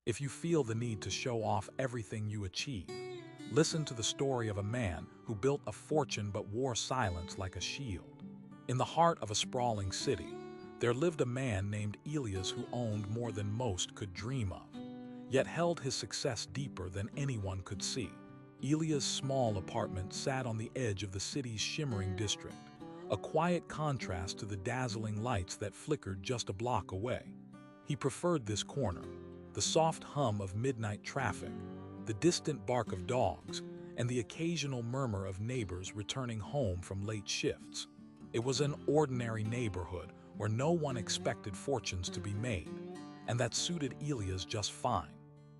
If you feel the need to show off everything you achieve, listen to the story of a man who built a fortune but wore silence like a shield. In the heart of a sprawling city, there lived a man named Elias who owned more than most could dream of, yet held his success deeper than anyone could see. Elias' small apartment sat on the edge of the city's shimmering district, a quiet contrast to the dazzling lights that flickered just a block away. He preferred this corner, the soft hum of midnight traffic, the distant bark of dogs, and the occasional murmur of neighbors returning home from late shifts. It was an ordinary neighborhood where no one expected fortunes to be made, and that suited Elias just fine.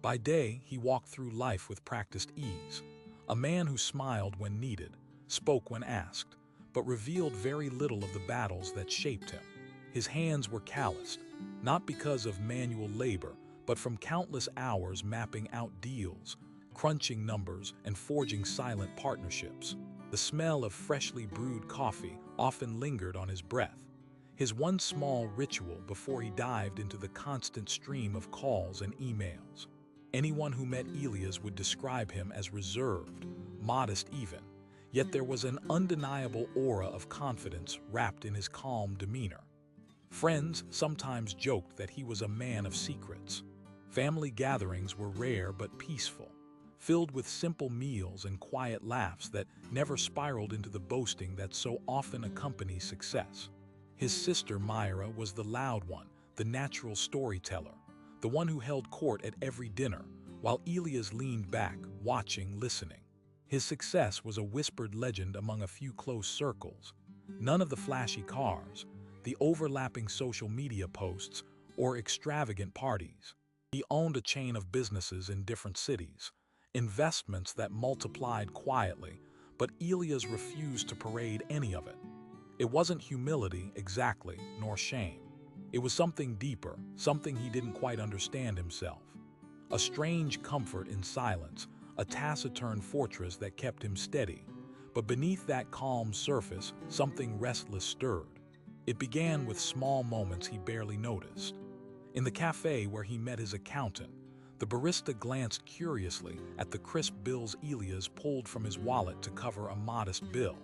By day, he walked through life with practiced ease, a man who smiled when needed, spoke when asked, but revealed very little of the battles that shaped him. His hands were calloused, not because of manual labor, but from countless hours mapping out deals, crunching numbers, and forging silent partnerships. The smell of freshly brewed coffee often lingered on his breath, his one small ritual before he dived into the constant stream of calls and emails. Anyone who met Elias would describe him as reserved, modest even, yet there was an undeniable aura of confidence wrapped in his calm demeanor. Friends sometimes joked that he was a man of secrets. Family gatherings were rare but peaceful, filled with simple meals and quiet laughs that never spiraled into the boasting that so often accompanies success. His sister Myra was the loud one, the natural storyteller, the one who held court at every dinner, while Elias leaned back, watching, listening. His success was a whispered legend among a few close circles. None of the flashy cars, the overlapping social media posts, or extravagant parties. He owned a chain of businesses in different cities, investments that multiplied quietly, but Elias refused to parade any of it. It wasn't humility exactly, nor shame. It was something deeper, something he didn't quite understand himself. A strange comfort in silence, a taciturn fortress that kept him steady. But beneath that calm surface, something restless stirred. It began with small moments he barely noticed. In the cafe where he met his accountant, the barista glanced curiously at the crisp bills Elias pulled from his wallet to cover a modest bill.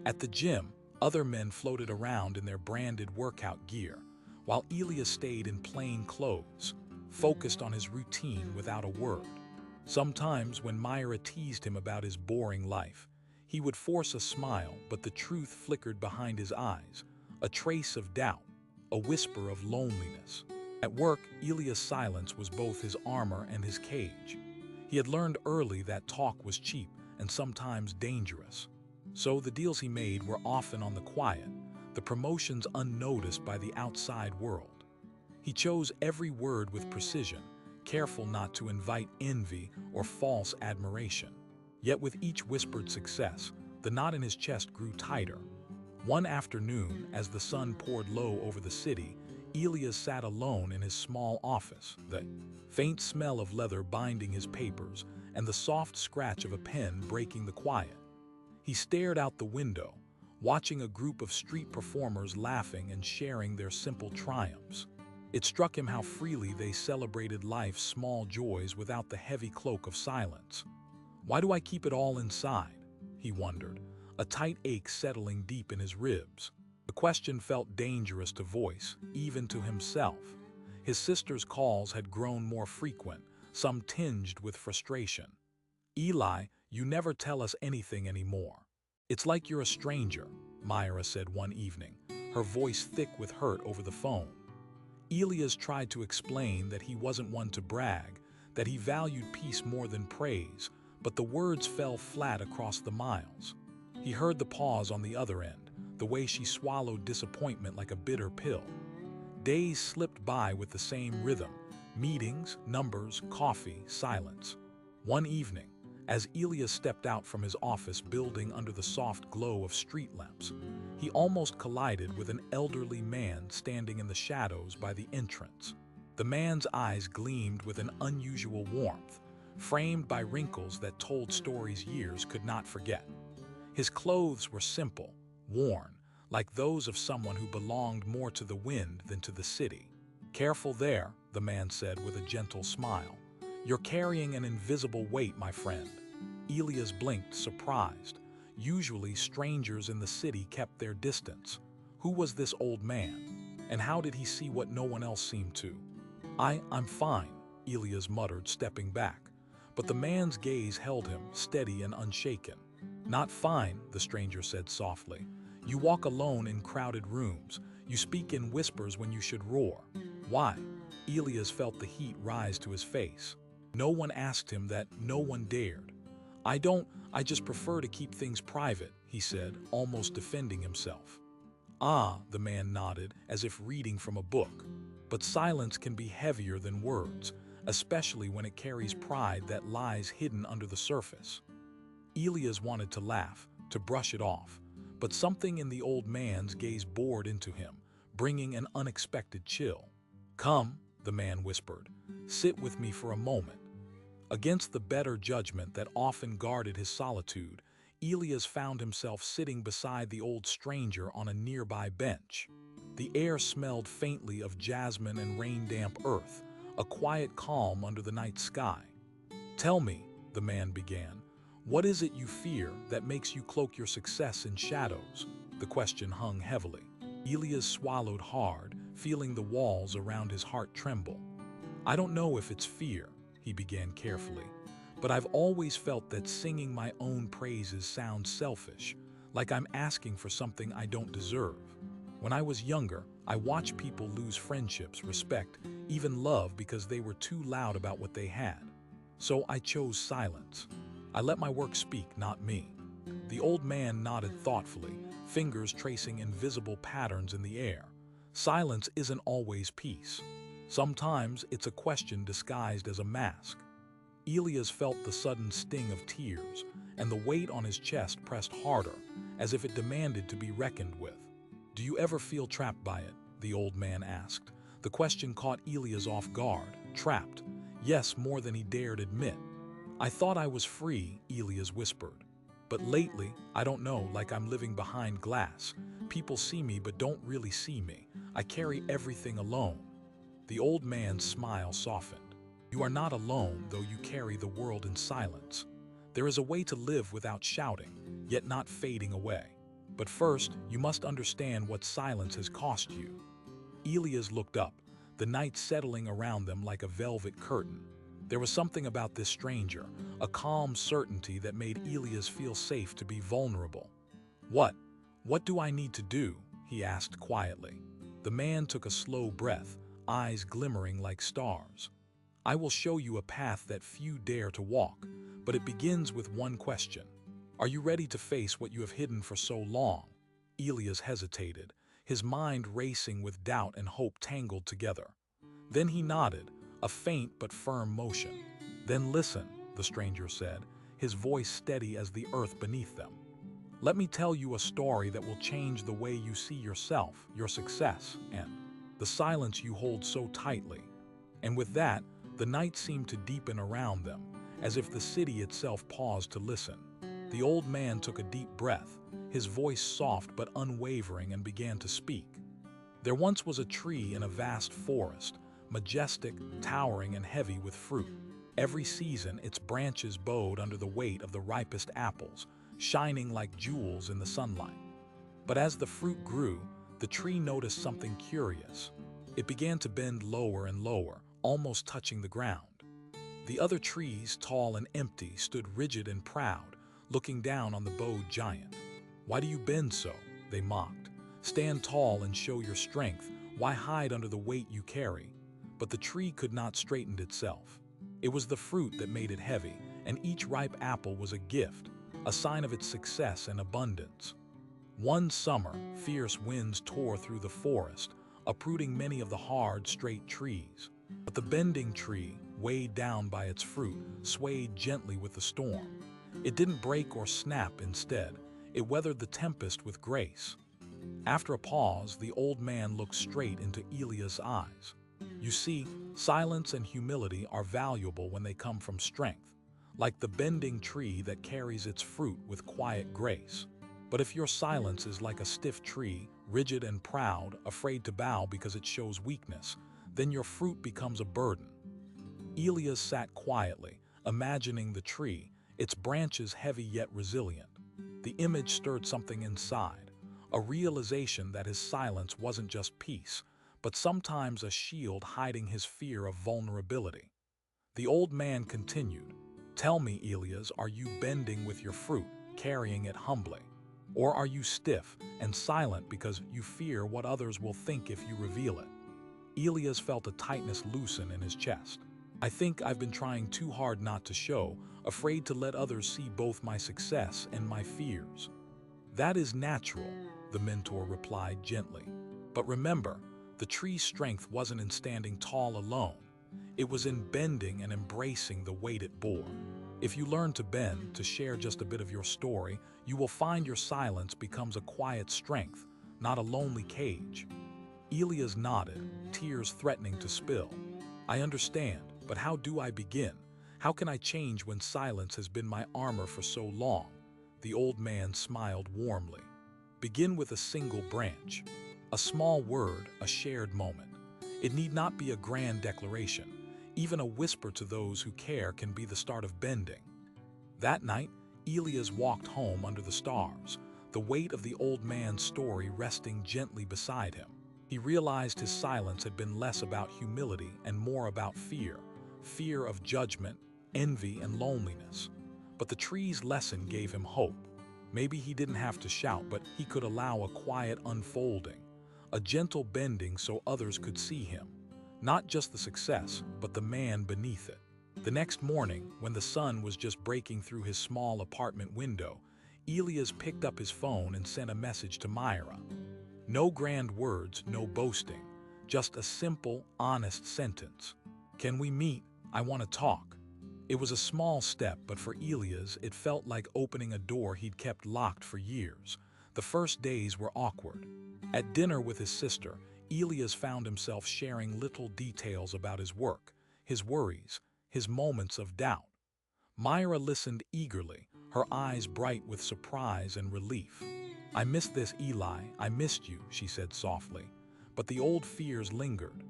At the gym, other men floated around in their branded workout gear, while Elias stayed in plain clothes, focused on his routine without a word. Sometimes, when Myra teased him about his boring life, he would force a smile, but the truth flickered behind his eyes, a trace of doubt, a whisper of loneliness. At work, Elias' silence was both his armor and his cage. He had learned early that talk was cheap and sometimes dangerous. So the deals he made were often on the quiet, the promotions unnoticed by the outside world. He chose every word with precision, careful not to invite envy or false admiration. Yet with each whispered success, the knot in his chest grew tighter. One afternoon, as the sun poured low over the city, Elias sat alone in his small office, the faint smell of leather binding his papers and the soft scratch of a pen breaking the quiet. He stared out the window, watching a group of street performers laughing and sharing their simple triumphs. It struck him how freely they celebrated life's small joys without the heavy cloak of silence. Why do I keep it all inside? He wondered, a tight ache settling deep in his ribs. The question felt dangerous to voice, even to himself. His sister's calls had grown more frequent, some tinged with frustration. "Eli, you never tell us anything anymore. It's like you're a stranger," Myra said one evening, her voice thick with hurt over the phone. Elias tried to explain that he wasn't one to brag, that he valued peace more than praise, but the words fell flat across the miles. He heard the pause on the other end, the way she swallowed disappointment like a bitter pill. Days slipped by with the same rhythm: meetings, numbers, coffee, silence. One evening, as Elias stepped out from his office building under the soft glow of street lamps, he almost collided with an elderly man standing in the shadows by the entrance. The man's eyes gleamed with an unusual warmth, framed by wrinkles that told stories years could not forget. His clothes were simple, worn, like those of someone who belonged more to the wind than to the city. "Careful there," the man said with a gentle smile. You're carrying an invisible weight, my friend. Elias blinked, surprised. Usually, strangers in the city kept their distance. Who was this old man? And how did he see what no one else seemed to? I'm fine, Elias muttered, stepping back. But the man's gaze held him, steady and unshaken. Not fine, the stranger said softly. You walk alone in crowded rooms. You speak in whispers when you should roar. Why? Elias felt the heat rise to his face. No one asked him that, no one dared. I just prefer to keep things private, he said, almost defending himself. Ah, the man nodded, as if reading from a book. But silence can be heavier than words, especially when it carries pride that lies hidden under the surface. Elias wanted to laugh, to brush it off, but something in the old man's gaze bored into him, bringing an unexpected chill. Come, the man whispered, sit with me for a moment. Against the better judgment that often guarded his solitude, Elias found himself sitting beside the old stranger on a nearby bench. The air smelled faintly of jasmine and rain-damp earth, a quiet calm under the night sky. Tell me, the man began, what is it you fear that makes you cloak your success in shadows? The question hung heavily. Elias swallowed hard, feeling the walls around his heart tremble. I don't know if it's fear, he began carefully, but I've always felt that singing my own praises sounds selfish, like I'm asking for something I don't deserve. When I was younger, I watched people lose friendships, respect, even love because they were too loud about what they had. So I chose silence. I let my work speak, not me. The old man nodded thoughtfully, fingers tracing invisible patterns in the air. Silence isn't always peace. Sometimes it's a question disguised as a mask. Elias felt the sudden sting of tears, and the weight on his chest pressed harder, as if it demanded to be reckoned with. Do you ever feel trapped by it? The old man asked. The question caught Elias off guard. Trapped? Yes, more than he dared admit. I thought I was free, Elias whispered. But lately, I don't know, like I'm living behind glass. People see me but don't really see me. I carry everything alone. The old man's smile softened. You are not alone, though you carry the world in silence. There is a way to live without shouting, yet not fading away. But first, you must understand what silence has cost you. Elias looked up, the night settling around them like a velvet curtain. There was something about this stranger, a calm certainty that made Elias feel safe to be vulnerable. What do I need to do? He asked quietly. The man took a slow breath, eyes glimmering like stars. I will show you a path that few dare to walk, but it begins with one question. Are you ready to face what you have hidden for so long? Elias hesitated, his mind racing with doubt and hope tangled together. Then he nodded, a faint but firm motion. Then listen, the stranger said, his voice steady as the earth beneath them. Let me tell you a story that will change the way you see yourself, your success, and the silence you hold so tightly. And with that, the night seemed to deepen around them, as if the city itself paused to listen. The old man took a deep breath, his voice soft but unwavering, and began to speak. There once was a tree in a vast forest, majestic, towering, and heavy with fruit. Every season, its branches bowed under the weight of the ripest apples, shining like jewels in the sunlight. But as the fruit grew, the tree noticed something curious. It began to bend lower and lower, almost touching the ground. The other trees, tall and empty, stood rigid and proud, looking down on the bowed giant. Why do you bend so? They mocked. Stand tall and show your strength. Why hide under the weight you carry? But the tree could not straighten itself. It was the fruit that made it heavy, and each ripe apple was a gift, a sign of its success and abundance. One summer, fierce winds tore through the forest, uprooting many of the hard, straight trees. But the bending tree, weighed down by its fruit, swayed gently with the storm. It didn't break or snap. Instead, it weathered the tempest with grace. After a pause, the old man looked straight into Elias' eyes. You see, silence and humility are valuable when they come from strength, like the bending tree that carries its fruit with quiet grace. But if your silence is like a stiff tree, rigid and proud, afraid to bow because it shows weakness, then your fruit becomes a burden. Elias sat quietly, imagining the tree, its branches heavy yet resilient. The image stirred something inside, a realization that his silence wasn't just peace, but sometimes a shield hiding his fear of vulnerability. The old man continued, "Tell me, Elias, are you bending with your fruit, carrying it humbly? Or are you stiff and silent because you fear what others will think if you reveal it?" Elias felt a tightness loosen in his chest. "I think I've been trying too hard not to show, afraid to let others see both my success and my fears." "That is natural," the mentor replied gently. "But remember, the tree's strength wasn't in standing tall alone. It was in bending and embracing the weight it bore. If you learn to bend, to share just a bit of your story, you will find your silence becomes a quiet strength, not a lonely cage." Elias nodded, tears threatening to spill. "I understand, but how do I begin? How can I change when silence has been my armor for so long?" The old man smiled warmly. "Begin with a single branch. A small word, a shared moment. It need not be a grand declaration. Even a whisper to those who care can be the start of bending." That night, Elias walked home under the stars, the weight of the old man's story resting gently beside him. He realized his silence had been less about humility and more about fear, fear of judgment, envy, and loneliness. But the tree's lesson gave him hope. Maybe he didn't have to shout, but he could allow a quiet unfolding, a gentle bending so others could see him. Not just the success, but the man beneath it. The next morning, when the sun was just breaking through his small apartment window, Elias picked up his phone and sent a message to Myra. No grand words, no boasting, just a simple, honest sentence. "Can we meet? I want to talk." It was a small step, but for Elias, it felt like opening a door he'd kept locked for years. The first days were awkward. At dinner with his sister, Elias found himself sharing little details about his work, his worries, his moments of doubt. Myra listened eagerly, her eyes bright with surprise and relief. "I missed this, Eli, I missed you," she said softly. But the old fears lingered.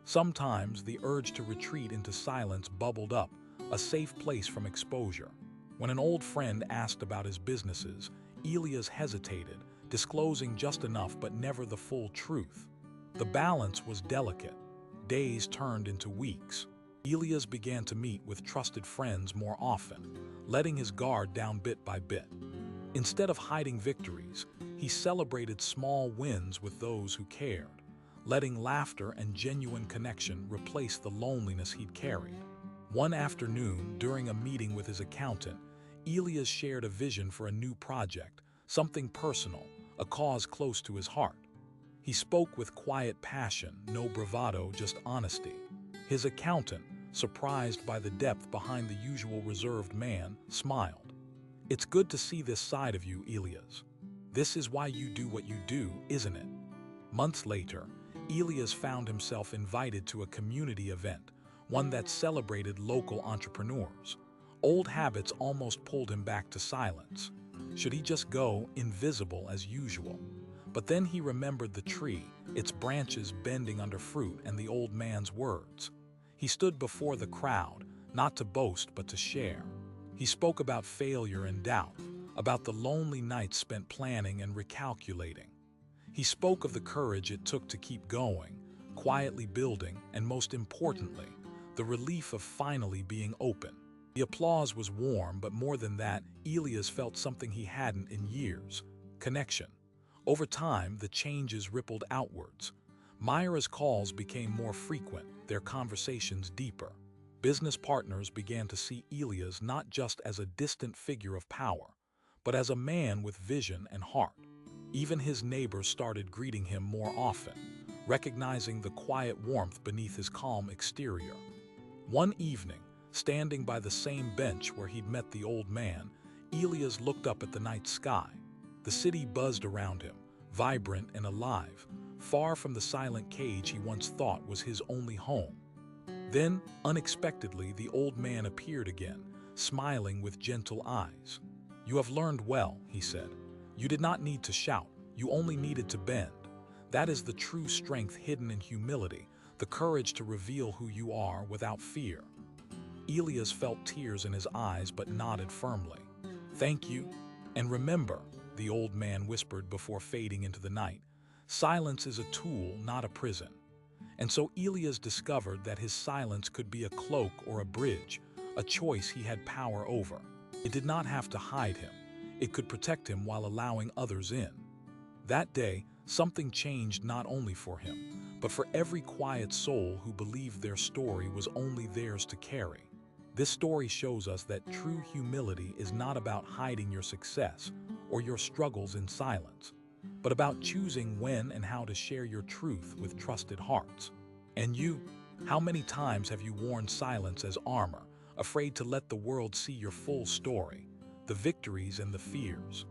Sometimes the urge to retreat into silence bubbled up, a safe place from exposure. When an old friend asked about his businesses, Elias hesitated, disclosing just enough but never the full truth. The balance was delicate. Days turned into weeks. Elias began to meet with trusted friends more often, letting his guard down bit by bit. Instead of hiding victories, he celebrated small wins with those who cared, letting laughter and genuine connection replace the loneliness he'd carried. One afternoon, during a meeting with his accountant, Elias shared a vision for a new project, something personal, a cause close to his heart. He spoke with quiet passion, no bravado, just honesty. His accountant, surprised by the depth behind the usual reserved man, smiled. "It's good to see this side of you, Elias. This is why you do what you do, isn't it?" Months later, Elias found himself invited to a community event, one that celebrated local entrepreneurs. Old habits almost pulled him back to silence. Should he just go, invisible as usual? But then he remembered the tree, its branches bending under fruit, and the old man's words. He stood before the crowd, not to boast but to share. He spoke about failure and doubt, about the lonely nights spent planning and recalculating. He spoke of the courage it took to keep going, quietly building, and most importantly, the relief of finally being open. The applause was warm, but more than that, Elias felt something he hadn't in years: connection. Over time, the changes rippled outwards. Myra's calls became more frequent, their conversations deeper. Business partners began to see Elias not just as a distant figure of power, but as a man with vision and heart. Even his neighbors started greeting him more often, recognizing the quiet warmth beneath his calm exterior. One evening, standing by the same bench where he'd met the old man, Elias looked up at the night sky. The city buzzed around him, vibrant and alive, far from the silent cage he once thought was his only home. Then, unexpectedly, the old man appeared again, smiling with gentle eyes. "You have learned well," he said. "You did not need to shout, you only needed to bend. That is the true strength hidden in humility, the courage to reveal who you are without fear." Elias felt tears in his eyes but nodded firmly. "Thank you. And remember," the old man whispered before fading into the night, "silence is a tool, not a prison." And so Elias discovered that his silence could be a cloak or a bridge, a choice he had power over. It did not have to hide him. It could protect him while allowing others in. That day, something changed not only for him, but for every quiet soul who believed their story was only theirs to carry. This story shows us that true humility is not about hiding your success or your struggles in silence, but about choosing when and how to share your truth with trusted hearts. And you, how many times have you worn silence as armor, afraid to let the world see your full story, the victories and the fears?